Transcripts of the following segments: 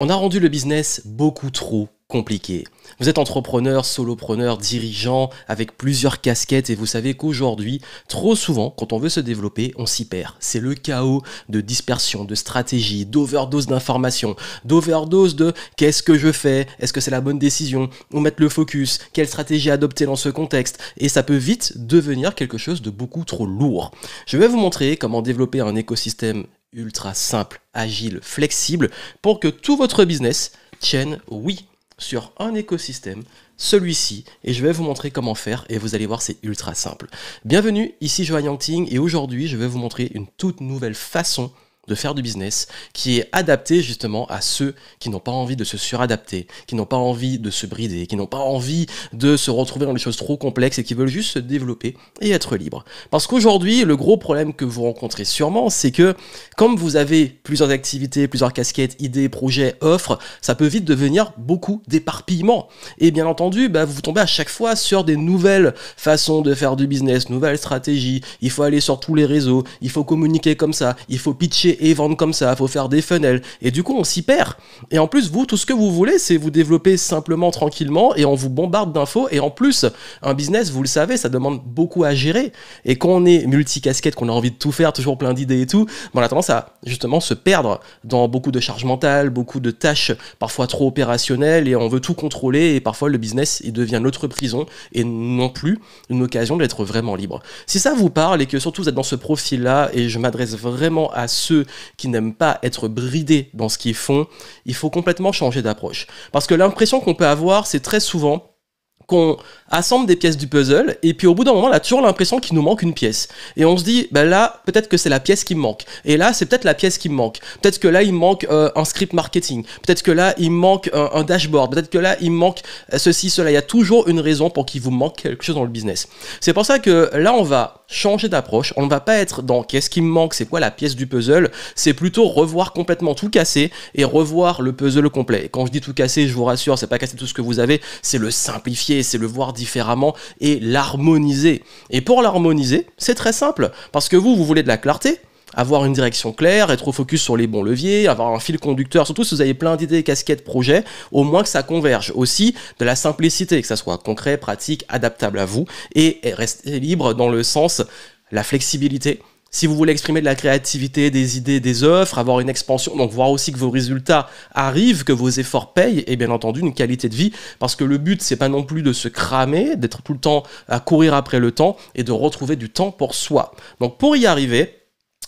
On a rendu le business beaucoup trop compliqué. Vous êtes entrepreneur, solopreneur, dirigeant, avec plusieurs casquettes et vous savez qu'aujourd'hui, trop souvent, quand on veut se développer, on s'y perd. C'est le chaos de dispersion, de stratégie, d'overdose d'informations, d'overdose de qu'est-ce que je fais, est-ce que c'est la bonne décision, où mettre le focus, quelle stratégie adopter dans ce contexte, et ça peut vite devenir quelque chose de beaucoup trop lourd. Je vais vous montrer comment développer un écosystème ultra simple, agile, flexible, pour que tout votre business tienne, oui, sur un écosystème, celui-ci, et je vais vous montrer comment faire, et vous allez voir, c'est ultra simple. Bienvenue, ici Johan Yangting, et aujourd'hui, je vais vous montrer une toute nouvelle façon de faire du business qui est adapté justement à ceux qui n'ont pas envie de se suradapter, qui n'ont pas envie de se brider, qui n'ont pas envie de se retrouver dans des choses trop complexes et qui veulent juste se développer et être libres. Parce qu'aujourd'hui, le gros problème que vous rencontrez sûrement, c'est que comme vous avez plusieurs activités, plusieurs casquettes, idées, projets, offres, ça peut vite devenir beaucoup d'éparpillement. Et bien entendu, vous tombez à chaque fois sur des nouvelles façons de faire du business, nouvelles stratégies, il faut aller sur tous les réseaux, il faut communiquer comme ça, il faut pitcher et vendre comme ça, il faut faire des funnels, et du coup on s'y perd. Et en plus, vous, tout ce que vous voulez, c'est vous développer simplement, tranquillement, et on vous bombarde d'infos, et en plus, un business, vous le savez, ça demande beaucoup à gérer, et quand on est multicasquette, qu'on a envie de tout faire, toujours plein d'idées et tout, on a tendance à justement se perdre dans beaucoup de charges mentales, beaucoup de tâches parfois trop opérationnelles, et on veut tout contrôler, et parfois le business, il devient notre prison, et non plus une occasion d'être vraiment libre. Si ça vous parle, et que surtout vous êtes dans ce profil-là, et je m'adresse vraiment à ceux qui n'aiment pas être bridés dans ce qu'ils font, il faut complètement changer d'approche. Parce que l'impression qu'on peut avoir, c'est très souvent qu'on assemble des pièces du puzzle et puis au bout d'un moment on a toujours l'impression qu'il nous manque une pièce et on se dit là peut-être que c'est la pièce qui me manque et là c'est peut-être la pièce qui me manque, peut-être que là il me manque un script marketing, peut-être que là il me manque un dashboard, peut-être que là il me manque ceci, cela. Il y a toujours une raison pour qu'il vous manque quelque chose dans le business. C'est pour ça que là on va changer d'approche, on ne va pas être dans qu'est-ce qui me manque, c'est quoi la pièce du puzzle, c'est plutôt revoir complètement tout casser et revoir le puzzle complet. Et quand je dis tout casser, je vous rassure, c'est pas casser tout ce que vous avez, c'est le simplifier, c'est le voir différemment et l'harmoniser. Et pour l'harmoniser, c'est très simple, parce que vous voulez de la clarté, avoir une direction claire, être au focus sur les bons leviers, avoir un fil conducteur, surtout si vous avez plein d'idées, casquettes, projets, au moins que ça converge. Aussi de la simplicité, que ça soit concret, pratique, adaptable à vous, et rester libre dans le sens, la flexibilité. Si vous voulez exprimer de la créativité, des idées, des offres, avoir une expansion, donc voir aussi que vos résultats arrivent, que vos efforts payent, et bien entendu une qualité de vie, parce que le but c'est pas non plus de se cramer, d'être tout le temps à courir après le temps, et de retrouver du temps pour soi. Donc pour y arriver,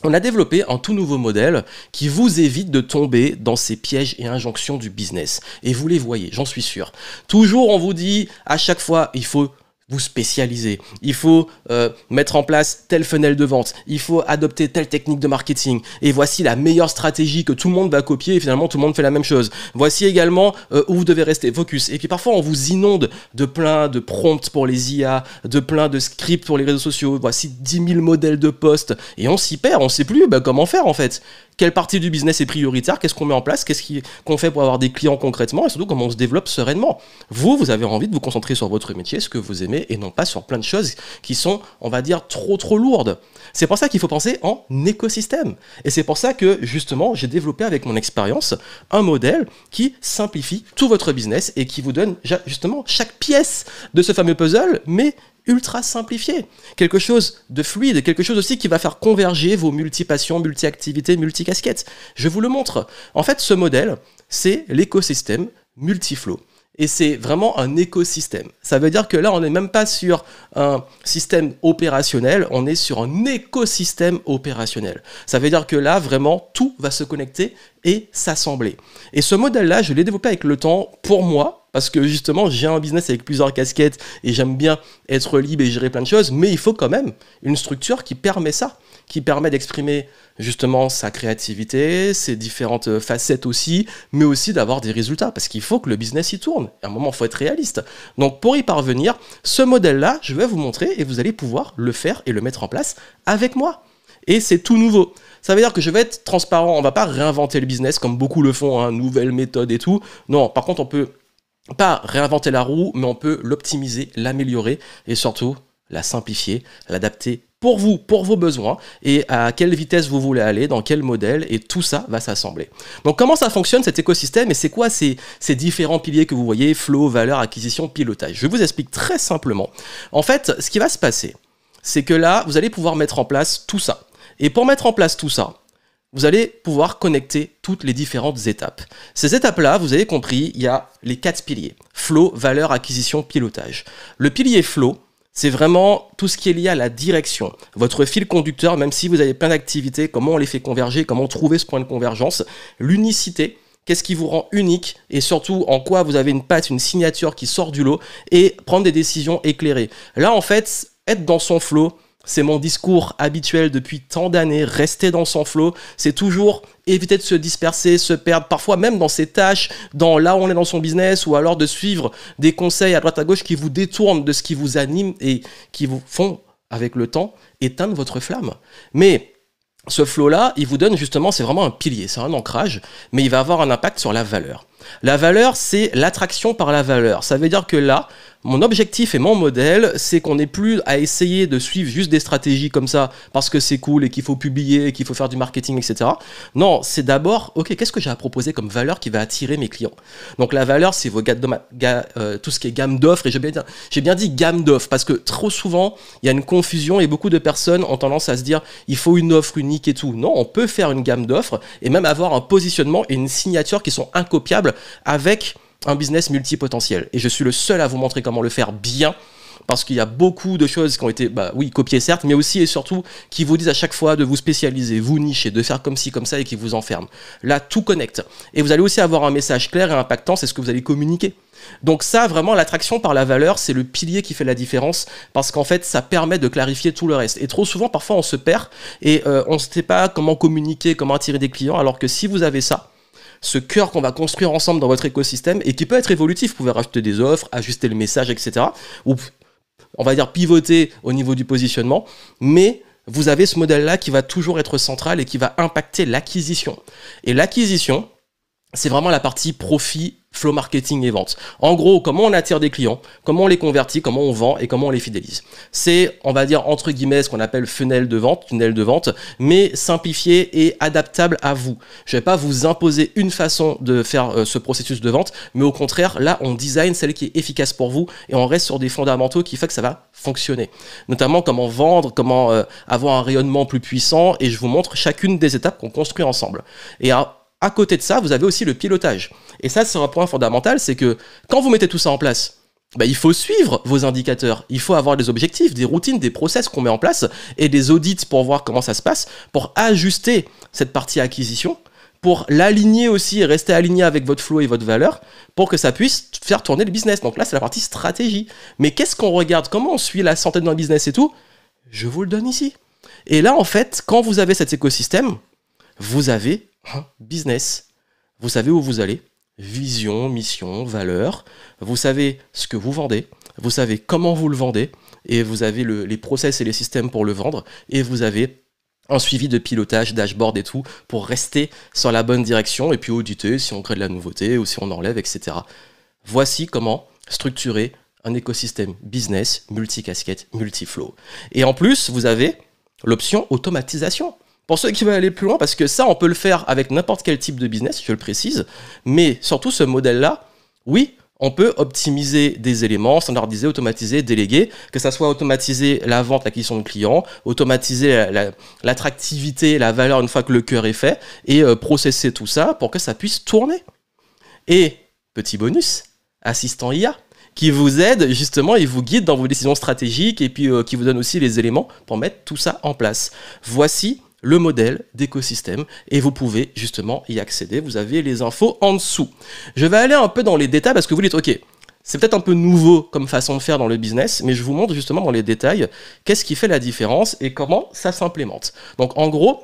on a développé un tout nouveau modèle qui vous évite de tomber dans ces pièges et injonctions du business. Et vous les voyez, j'en suis sûr. Toujours on vous dit, à chaque fois, il faut vous spécialiser, il faut mettre en place tel funnel de vente, il faut adopter telle technique de marketing, et voici la meilleure stratégie que tout le monde va copier, et finalement tout le monde fait la même chose. Voici également où vous devez rester focus. Et puis parfois on vous inonde de plein de prompts pour les IA, de plein de scripts pour les réseaux sociaux, voici 10 000 modèles de posts, et on s'y perd, on sait plus comment faire en fait. Quelle partie du business est prioritaire, qu'est-ce qu'on met en place, qu'est-ce qu'on fait pour avoir des clients concrètement, et surtout comment on se développe sereinement. Vous avez envie de vous concentrer sur votre métier, ce que vous aimez, et non pas sur plein de choses qui sont, on va dire, trop lourdes. C'est pour ça qu'il faut penser en écosystème. Et c'est pour ça que, justement, j'ai développé avec mon expérience un modèle qui simplifie tout votre business et qui vous donne, justement, chaque pièce de ce fameux puzzle, mais ultra simplifié. Quelque chose de fluide, quelque chose aussi qui va faire converger vos multi-passions, multi-activités, multi-casquettes. Je vous le montre. En fait, ce modèle, c'est l'écosystème Multiflow. Et c'est vraiment un écosystème. Ça veut dire que là, on n'est même pas sur un système opérationnel, on est sur un écosystème opérationnel. Ça veut dire que là, vraiment, tout va se connecter et s'assembler. Et ce modèle-là, je l'ai développé avec le temps pour moi, parce que justement, j'ai un business avec plusieurs casquettes et j'aime bien être libre et gérer plein de choses, mais il faut quand même une structure qui permet ça, qui permet d'exprimer justement sa créativité, ses différentes facettes aussi, mais aussi d'avoir des résultats, parce qu'il faut que le business y tourne. À un moment, il faut être réaliste. Donc pour y parvenir, ce modèle-là, je vais vous montrer et vous allez pouvoir le faire et le mettre en place avec moi. Et c'est tout nouveau. Ça veut dire que je vais être transparent, on ne va pas réinventer le business comme beaucoup le font, nouvelle méthode et tout. Non, par contre, on peut pas réinventer la roue, mais on peut l'optimiser, l'améliorer et surtout la simplifier, l'adapter pour vous, pour vos besoins, et à quelle vitesse vous voulez aller, dans quel modèle, et tout ça va s'assembler. Donc comment ça fonctionne cet écosystème, et c'est quoi ces différents piliers que vous voyez, flow, valeur, acquisition, pilotage? Je vous explique très simplement. En fait, ce qui va se passer, c'est que là, vous allez pouvoir mettre en place tout ça. Et pour mettre en place tout ça, vous allez pouvoir connecter toutes les différentes étapes. Ces étapes-là, vous avez compris, il y a les 4 piliers. Flow, valeur, acquisition, pilotage. Le pilier flow, c'est vraiment tout ce qui est lié à la direction. Votre fil conducteur, même si vous avez plein d'activités, comment on les fait converger, comment trouver ce point de convergence, l'unicité, qu'est-ce qui vous rend unique et surtout en quoi vous avez une patte, une signature qui sort du lot et prendre des décisions éclairées. Là, en fait, être dans son flow, c'est mon discours habituel depuis tant d'années, rester dans son flow, c'est toujours éviter de se disperser, se perdre, parfois même dans ses tâches, dans là où on est dans son business, ou alors de suivre des conseils à droite à gauche qui vous détournent de ce qui vous anime et qui vous font, avec le temps, éteindre votre flamme. Mais ce flow-là, il vous donne justement, c'est vraiment un pilier, c'est un ancrage, mais il va avoir un impact sur la valeur. La valeur, c'est l'attraction par la valeur. Ça veut dire que là, mon objectif et mon modèle, c'est qu'on n'est plus à essayer de suivre juste des stratégies comme ça parce que c'est cool et qu'il faut publier, et qu'il faut faire du marketing, etc. Non, c'est d'abord, ok, qu'est-ce que j'ai à proposer comme valeur qui va attirer mes clients? Donc la valeur, c'est tout ce qui est gamme d'offres, et j'ai bien dit gamme d'offres parce que trop souvent, il y a une confusion et beaucoup de personnes ont tendance à se dire il faut une offre unique et tout. Non, on peut faire une gamme d'offres et même avoir un positionnement et une signature qui sont incopiables avec un business multipotentiel. Et je suis le seul à vous montrer comment le faire bien, parce qu'il y a beaucoup de choses qui ont été, oui, copiées certes, mais aussi et surtout qui vous disent à chaque fois de vous spécialiser, vous nicher, de faire comme ci, comme ça, et qui vous enferment. Là, tout connecte. Et vous allez aussi avoir un message clair et impactant, c'est ce que vous allez communiquer. Donc ça, vraiment, l'attraction par la valeur, c'est le pilier qui fait la différence, parce qu'en fait, ça permet de clarifier tout le reste. Et trop souvent, parfois, on se perd, et on ne sait pas comment communiquer, comment attirer des clients, alors que si vous avez ça, ce cœur qu'on va construire ensemble dans votre écosystème et qui peut être évolutif. Vous pouvez rajouter des offres, ajuster le message, etc. Ou on va dire pivoter au niveau du positionnement. Mais vous avez ce modèle-là qui va toujours être central et qui va impacter l'acquisition. Et l'acquisition, c'est vraiment la partie profit, flow marketing et vente. En gros, comment on attire des clients, comment on les convertit, comment on vend et comment on les fidélise. C'est, on va dire, entre guillemets, ce qu'on appelle tunnel de vente, mais simplifié et adaptable à vous. Je ne vais pas vous imposer une façon de faire ce processus de vente, mais au contraire, là, on design celle qui est efficace pour vous et on reste sur des fondamentaux qui fait que ça va fonctionner. Notamment comment vendre, comment avoir un rayonnement plus puissant, et je vous montre chacune des étapes qu'on construit ensemble. Et à côté de ça, vous avez aussi le pilotage. Et ça, c'est un point fondamental, c'est que quand vous mettez tout ça en place, il faut suivre vos indicateurs. Il faut avoir des objectifs, des routines, des process qu'on met en place et des audits pour voir comment ça se passe, pour ajuster cette partie acquisition, pour l'aligner aussi et rester aligné avec votre flow et votre valeur pour que ça puisse faire tourner le business. Donc là, c'est la partie stratégie. Mais qu'est-ce qu'on regarde? Comment on suit la santé de notre business et tout? Je vous le donne ici. Et là, en fait, quand vous avez cet écosystème, vous avez un business. Vous savez où vous allez. Vision, mission, valeur. Vous savez ce que vous vendez. Vous savez comment vous le vendez. Et vous avez les process et les systèmes pour le vendre. Et vous avez un suivi de pilotage, dashboard et tout pour rester sur la bonne direction et puis auditer si on crée de la nouveauté ou si on enlève, etc. Voici comment structurer un écosystème business, multi-casquette, multi-flow. Et en plus, vous avez l'option automatisation. Pour ceux qui veulent aller plus loin, parce que ça, on peut le faire avec n'importe quel type de business, je le précise, mais surtout ce modèle-là, oui, on peut optimiser des éléments, standardiser, automatiser, déléguer, que ça soit automatiser la vente, l'acquisition de clients, automatiser l'attractivité, la valeur une fois que le cœur est fait, et processer tout ça pour que ça puisse tourner. Et, petit bonus, assistant IA, qui vous aide justement et vous guide dans vos décisions stratégiques et puis qui vous donne aussi les éléments pour mettre tout ça en place. Voici le modèle d'écosystème et vous pouvez justement y accéder. Vous avez les infos en dessous. Je vais aller un peu dans les détails parce que vous dites, ok, c'est peut-être un peu nouveau comme façon de faire dans le business, mais je vous montre justement dans les détails qu'est-ce qui fait la différence et comment ça s'implémente. Donc en gros,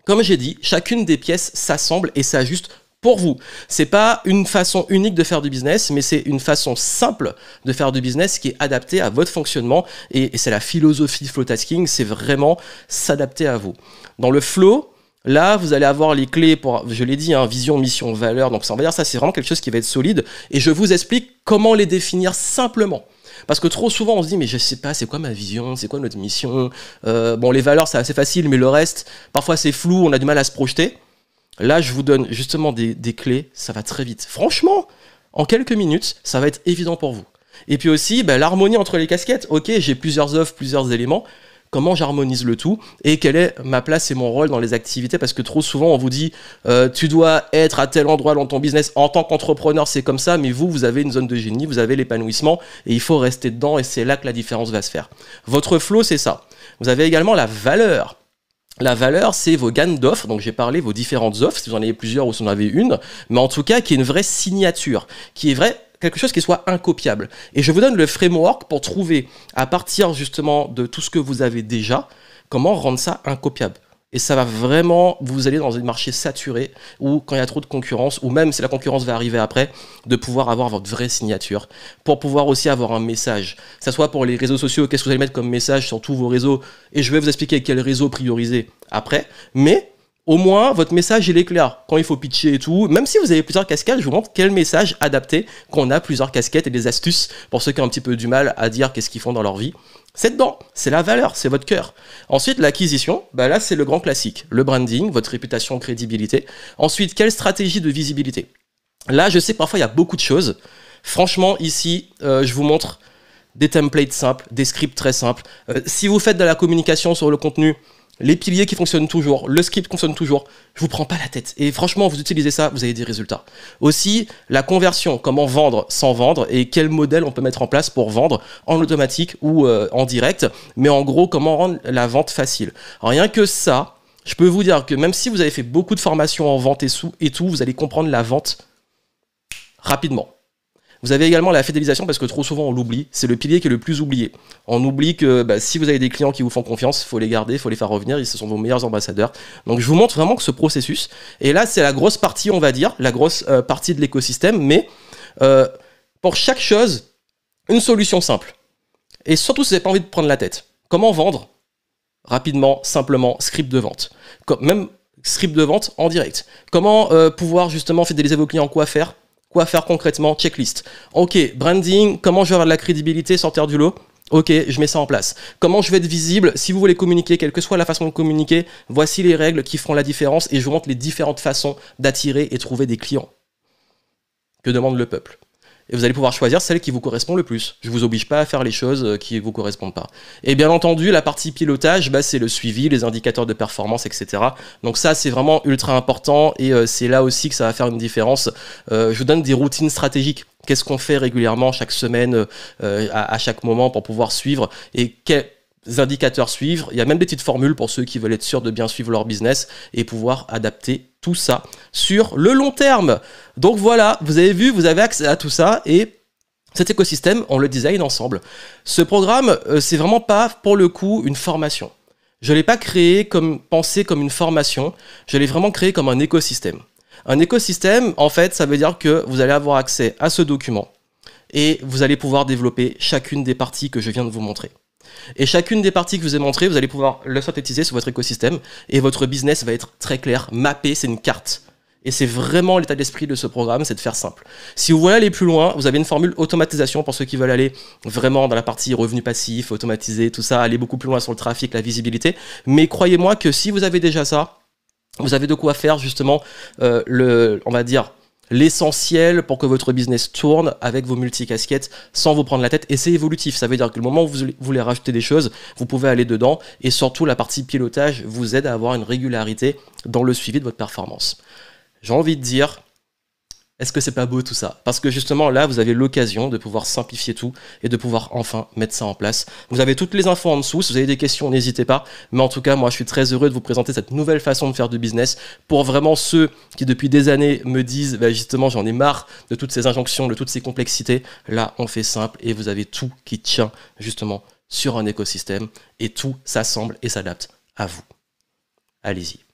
comme j'ai dit, chacune des pièces s'assemble et s'ajuste pour vous. C'est pas une façon unique de faire du business, mais c'est une façon simple de faire du business qui est adaptée à votre fonctionnement et c'est la philosophie flow tasking, c'est vraiment s'adapter à vous. Dans le flow, là, vous allez avoir les clés pour, je l'ai dit, vision, mission, valeur. Donc, ça, on va dire ça, c'est vraiment quelque chose qui va être solide. Et je vous explique comment les définir simplement. Parce que trop souvent, on se dit, mais je sais pas, c'est quoi ma vision, c'est quoi notre mission. Bon, les valeurs, c'est assez facile, mais le reste, parfois c'est flou, on a du mal à se projeter. Là, je vous donne justement des clés, ça va très vite. Franchement, en quelques minutes, ça va être évident pour vous. Et puis aussi, l'harmonie entre les casquettes. Ok, j'ai plusieurs offres, plusieurs éléments. Comment j'harmonise le tout et quelle est ma place et mon rôle dans les activités, parce que trop souvent on vous dit tu dois être à tel endroit dans ton business en tant qu'entrepreneur, c'est comme ça, mais vous avez une zone de génie, vous avez l'épanouissement et il faut rester dedans et c'est là que la différence va se faire. Votre flow, c'est ça. Vous avez également la valeur. La valeur, c'est vos gammes d'offres, donc j'ai parlé vos différentes offres, si vous en avez plusieurs ou si vous en avez une, mais en tout cas qui est une vraie signature, qui est vrai quelque chose qui soit incopiable. Et je vous donne le framework pour trouver, à partir justement de tout ce que vous avez déjà, comment rendre ça incopiable. Et ça va vraiment, vous allez dans un marché saturé, ou quand il y a trop de concurrence, ou même si la concurrence va arriver après, de pouvoir avoir votre vraie signature, pour pouvoir aussi avoir un message. Que ça soit pour les réseaux sociaux, qu'est-ce que vous allez mettre comme message sur tous vos réseaux, et je vais vous expliquer quel réseau prioriser après, mais au moins, votre message, il est clair. Quand il faut pitcher et tout, même si vous avez plusieurs casquettes, je vous montre quel message adapter quand on a plusieurs casquettes et des astuces pour ceux qui ont un petit peu du mal à dire qu'est-ce qu'ils font dans leur vie. C'est dedans, c'est la valeur, c'est votre cœur. Ensuite, l'acquisition, là, c'est le grand classique. Le branding, votre réputation, crédibilité. Ensuite, quelle stratégie de visibilité? Là, je sais que parfois, il y a beaucoup de choses. Franchement, ici, je vous montre des templates simples, des scripts très simples. Si vous faites de la communication sur le contenu, les piliers qui fonctionnent toujours, le script fonctionne toujours, je vous prends pas la tête. Et franchement, vous utilisez ça, vous avez des résultats. Aussi, la conversion, comment vendre sans vendre et quel modèle on peut mettre en place pour vendre en automatique ou en direct. Mais en gros, comment rendre la vente facile. Rien que ça, je peux vous dire que même si vous avez fait beaucoup de formations en vente et tout, vous allez comprendre la vente rapidement. Vous avez également la fidélisation, parce que trop souvent on l'oublie, c'est le pilier qui est le plus oublié. On oublie que si vous avez des clients qui vous font confiance, il faut les garder, il faut les faire revenir, ce sont vos meilleurs ambassadeurs. Donc je vous montre vraiment que ce processus, et là c'est la grosse partie, on va dire, la grosse partie de l'écosystème, mais pour chaque chose, une solution simple. Et surtout si vous n'avez pas envie de prendre la tête. Comment vendre rapidement, simplement, script de vente. Même script de vente en direct. Comment pouvoir justement fidéliser vos clients, quoi faire concrètement, checklist. Ok, branding, comment je vais avoir de la crédibilité, sortir du lot? Ok, je mets ça en place. Comment je vais être visible? Si vous voulez communiquer, quelle que soit la façon de communiquer, voici les règles qui feront la différence et je vous montre les différentes façons d'attirer et trouver des clients. Que demande le peuple? Et vous allez pouvoir choisir celle qui vous correspond le plus. Je ne vous oblige pas à faire les choses qui ne vous correspondent pas. Et bien entendu, la partie pilotage, c'est le suivi, les indicateurs de performance, etc. Donc ça, c'est vraiment ultra important et c'est là aussi que ça va faire une différence. Je vous donne des routines stratégiques. Qu'est-ce qu'on fait régulièrement, chaque semaine, à chaque moment pour pouvoir suivre et quels indicateurs suivre. Il y a même des petites formules pour ceux qui veulent être sûrs de bien suivre leur business et pouvoir adapter tout ça sur le long terme. Donc voilà, vous avez vu, vous avez accès à tout ça et cet écosystème, on le design ensemble. Ce programme, c'est vraiment pas pour le coup une formation. Je ne l'ai pas pensé comme une formation, je l'ai vraiment créé comme un écosystème. Un écosystème, en fait, ça veut dire que vous allez avoir accès à ce document et vous allez pouvoir développer chacune des parties que je viens de vous montrer. Et chacune des parties que je vous ai montrées, vous allez pouvoir le synthétiser sur votre écosystème et votre business va être très clair, mappé, c'est une carte. Et c'est vraiment l'état d'esprit de ce programme, c'est de faire simple. Si vous voulez aller plus loin, vous avez une formule automatisation pour ceux qui veulent aller vraiment dans la partie revenus passifs, automatiser, tout ça, aller beaucoup plus loin sur le trafic, la visibilité. Mais croyez-moi que si vous avez déjà ça, vous avez de quoi faire justement on va dire, l'essentiel pour que votre business tourne avec vos multicasquettes sans vous prendre la tête. Et c'est évolutif, ça veut dire que le moment où vous voulez rajouter des choses, vous pouvez aller dedans. Et surtout, la partie pilotage vous aide à avoir une régularité dans le suivi de votre performance. J'ai envie de dire, est-ce que c'est pas beau tout ça? Parce que justement là, vous avez l'occasion de pouvoir simplifier tout et de pouvoir enfin mettre ça en place. Vous avez toutes les infos en dessous. Si vous avez des questions, n'hésitez pas. Mais en tout cas, moi, je suis très heureux de vous présenter cette nouvelle façon de faire du business pour vraiment ceux qui depuis des années me disent, justement, j'en ai marre de toutes ces injonctions, de toutes ces complexités. Là, on fait simple et vous avez tout qui tient justement sur un écosystème et tout s'assemble et s'adapte à vous. Allez-y.